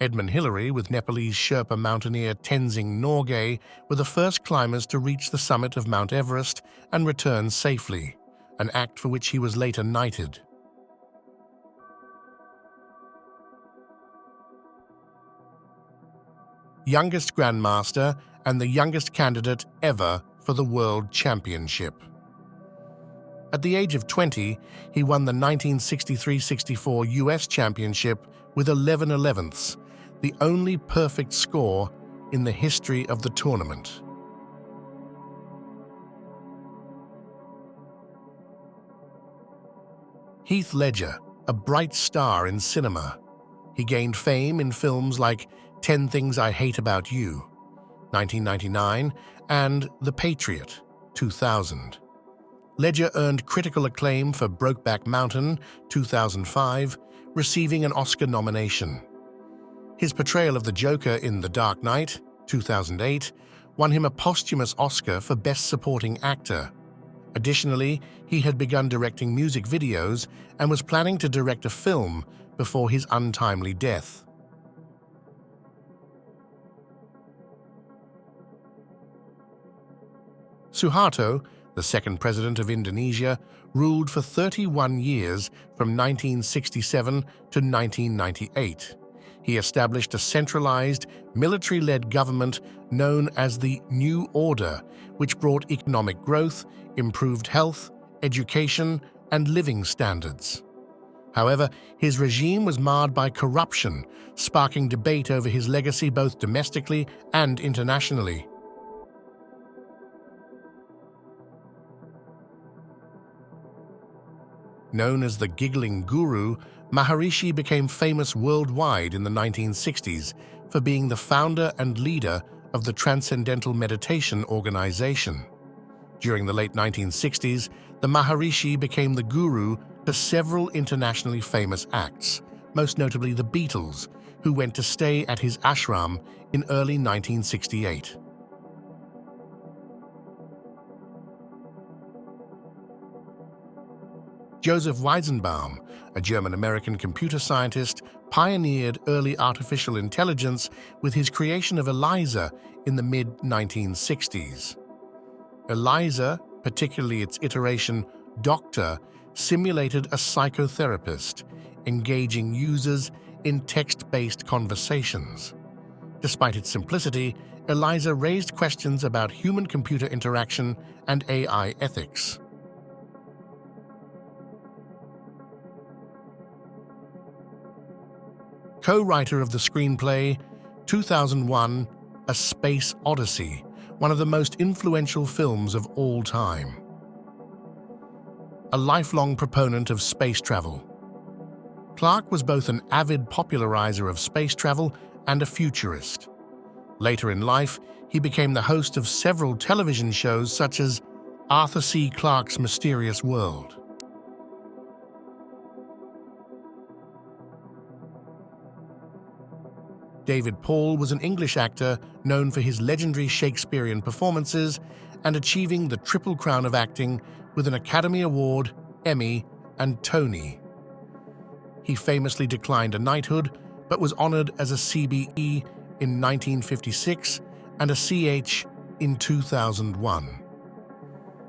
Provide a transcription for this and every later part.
Edmund Hillary with Nepalese Sherpa mountaineer Tenzing Norgay were the first climbers to reach the summit of Mount Everest and return safely, an act for which he was later knighted. Youngest Grandmaster and the youngest candidate ever for the World Championship. At the age of 20, he won the 1963-64 US Championship with 11/11ths, the only perfect score in the history of the tournament. Heath Ledger, a bright star in cinema. He gained fame in films like 10 Things I Hate About You, 1999, and The Patriot, 2000. Ledger earned critical acclaim for Brokeback Mountain, 2005, receiving an Oscar nomination. His portrayal of the Joker in The Dark Knight, 2008, won him a posthumous Oscar for Best Supporting Actor. Additionally, he had begun directing music videos and was planning to direct a film before his untimely death. Suharto, the second president of Indonesia, ruled for 31 years from 1967 to 1998. He established a centralized, military-led government known as the New Order, which brought economic growth, improved health, education, and living standards. However, his regime was marred by corruption, sparking debate over his legacy both domestically and internationally. Known as the Giggling Guru, Maharishi became famous worldwide in the 1960s for being the founder and leader of the Transcendental Meditation Organization. During the late 1960s, the Maharishi became the guru to several internationally famous acts, most notably the Beatles, who went to stay at his ashram in early 1968. Joseph Weizenbaum, a German-American computer scientist, pioneered early artificial intelligence with his creation of ELIZA in the mid-1960s. ELIZA, particularly its iteration Doctor, simulated a psychotherapist, engaging users in text-based conversations. Despite its simplicity, ELIZA raised questions about human-computer interaction and AI ethics. Co-writer of the screenplay 2001, A Space Odyssey, one of the most influential films of all time. A lifelong proponent of space travel, Clarke was both an avid popularizer of space travel and a futurist. Later in life, he became the host of several television shows such as Arthur C. Clarke's Mysterious World. David Paul was an English actor known for his legendary Shakespearean performances and achieving the Triple Crown of acting with an Academy Award, Emmy, and Tony. He famously declined a knighthood, but was honored as a CBE in 1956 and a CH in 2001.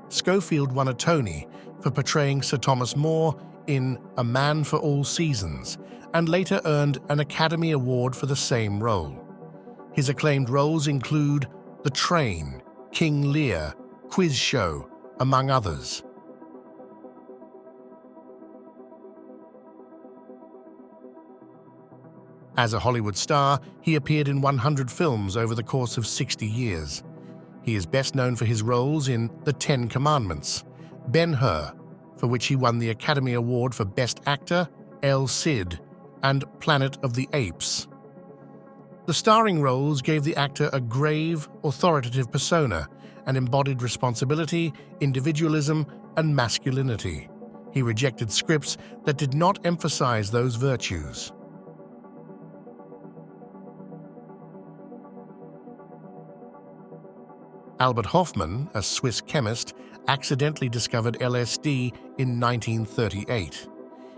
Schofield won a Tony for portraying Sir Thomas More in A Man for All Seasons, and later earned an Academy Award for the same role. His acclaimed roles include The Train, King Lear, Quiz Show, among others. As a Hollywood star, he appeared in 100 films over the course of 60 years. He is best known for his roles in The Ten Commandments, Ben-Hur, for which he won the Academy Award for Best Actor, El Cid, and Planet of the Apes. The starring roles gave the actor a grave, authoritative persona and embodied responsibility, individualism, and masculinity. He rejected scripts that did not emphasize those virtues. Albert Hofmann, a Swiss chemist, accidentally discovered LSD in 1938.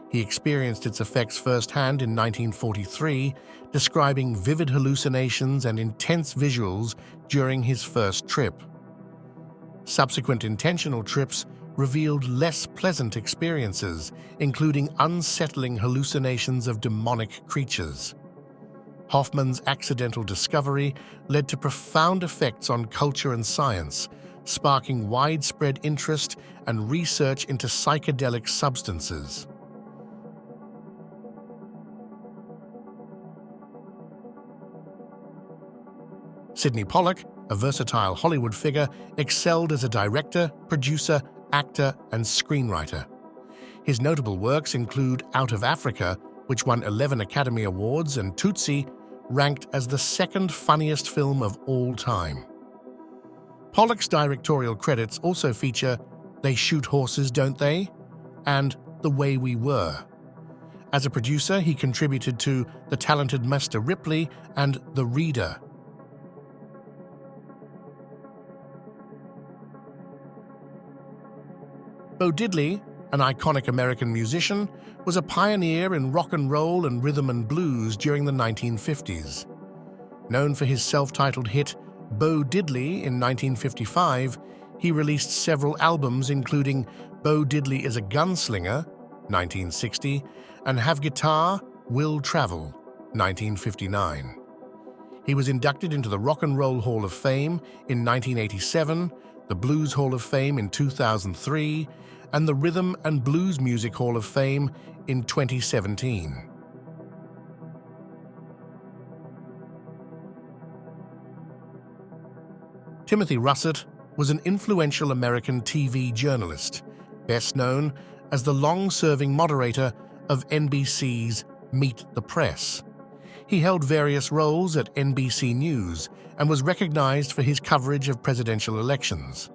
He experienced its effects firsthand in 1943, describing vivid hallucinations and intense visuals during his first trip. Subsequent intentional trips revealed less pleasant experiences, including unsettling hallucinations of demonic creatures. Hoffman's accidental discovery led to profound effects on culture and science, sparking widespread interest and research into psychedelic substances. Sidney Pollack, a versatile Hollywood figure, excelled as a director, producer, actor, and screenwriter. His notable works include Out of Africa, which won 11 Academy Awards, and Tootsie, ranked as the second funniest film of all time. Pollack's directorial credits also feature They Shoot Horses, Don't They? And The Way We Were. As a producer, he contributed to The Talented Mr. Ripley and The Reader. Bo Diddley, an iconic American musician, was a pioneer in rock and roll and rhythm and blues during the 1950s. Known for his self-titled hit Bo Diddley in 1955, he released several albums including Bo Diddley is a Gunslinger, 1960, and Have Guitar, Will Travel, 1959. He was inducted into the Rock and Roll Hall of Fame in 1987, the Blues Hall of Fame in 2003, and the Rhythm and Blues Music Hall of Fame in 2017. Timothy Russert was an influential American TV journalist, best known as the long-serving moderator of NBC's Meet the Press. He held various roles at NBC News and was recognized for his coverage of presidential elections.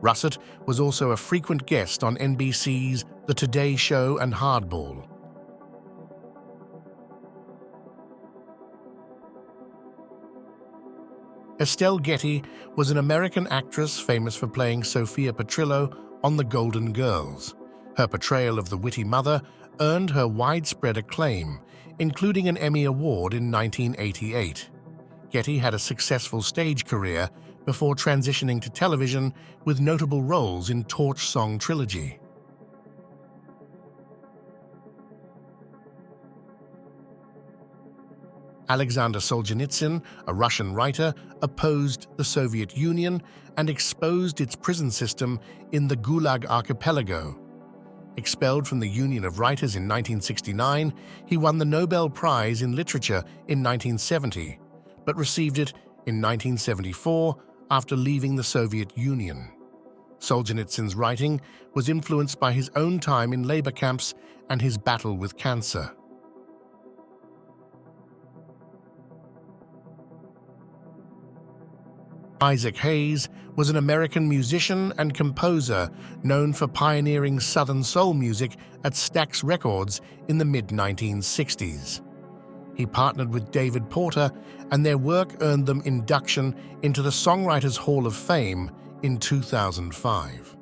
Russert was also a frequent guest on NBC's The Today Show and Hardball. Estelle Getty was an American actress famous for playing Sophia Petrillo on The Golden Girls. Her portrayal of the witty mother earned her widespread acclaim, including an Emmy Award in 1988. Getty had a successful stage career before transitioning to television with notable roles in Torch Song Trilogy. Alexander Solzhenitsyn, a Russian writer, opposed the Soviet Union and exposed its prison system in the Gulag Archipelago. Expelled from the Union of Writers in 1969, he won the Nobel Prize in Literature in 1970, but received it in 1974 after leaving the Soviet Union. Solzhenitsyn's writing was influenced by his own time in labor camps and his battle with cancer. Isaac Hayes was an American musician and composer known for pioneering Southern soul music at Stax Records in the mid-1960s. He partnered with David Porter, and their work earned them induction into the Songwriters Hall of Fame in 2005.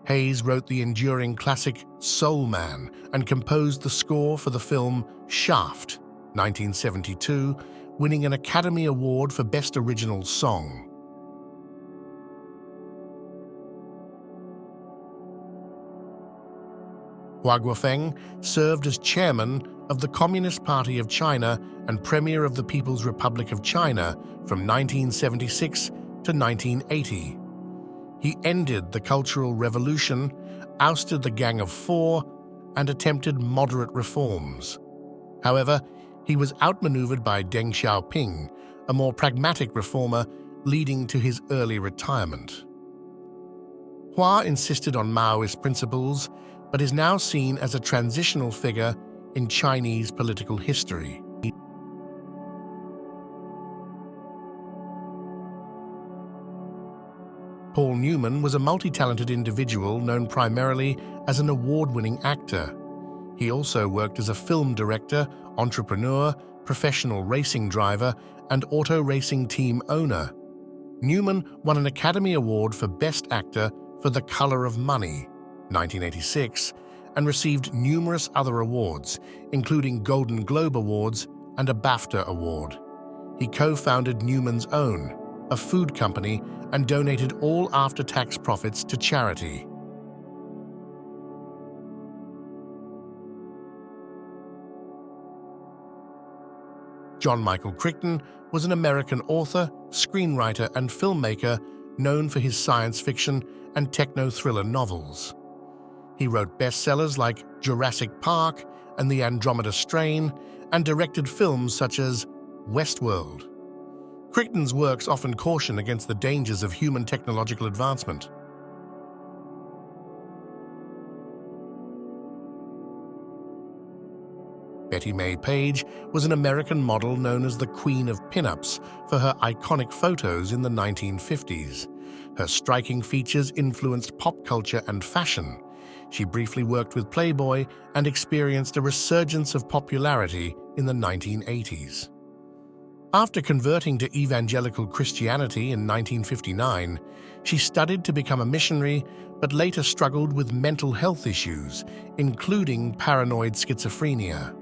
Hayes wrote the enduring classic Soul Man and composed the score for the film Shaft, 1972, winning an Academy Award for Best Original Song. Hua Guofeng served as chairman of the Communist Party of China and Premier of the People's Republic of China from 1976 to 1980. He ended the Cultural Revolution, ousted the Gang of Four, and attempted moderate reforms. However, he was outmaneuvered by Deng Xiaoping, a more pragmatic reformer, leading to his early retirement. Hua insisted on Maoist principles, but is now seen as a transitional figure in Chinese political history. Paul Newman was a multi-talented individual known primarily as an award-winning actor. He also worked as a film director, entrepreneur, professional racing driver, and auto racing team owner. Newman won an Academy Award for Best Actor for The Color of Money, 1986, and received numerous other awards, including Golden Globe Awards and a BAFTA Award. He co-founded Newman's Own, a food company, and donated all after-tax profits to charity. John Michael Crichton was an American author, screenwriter, and filmmaker known for his science fiction and techno-thriller novels. He wrote bestsellers like Jurassic Park and The Andromeda Strain, and directed films such as Westworld. Crichton's works often caution against the dangers of human technological advancement. Betty Mae Page was an American model known as the Queen of Pinups for her iconic photos in the 1950s. Her striking features influenced pop culture and fashion. She briefly worked with Playboy and experienced a resurgence of popularity in the 1980s. After converting to evangelical Christianity in 1959, she studied to become a missionary, but later struggled with mental health issues, including paranoid schizophrenia.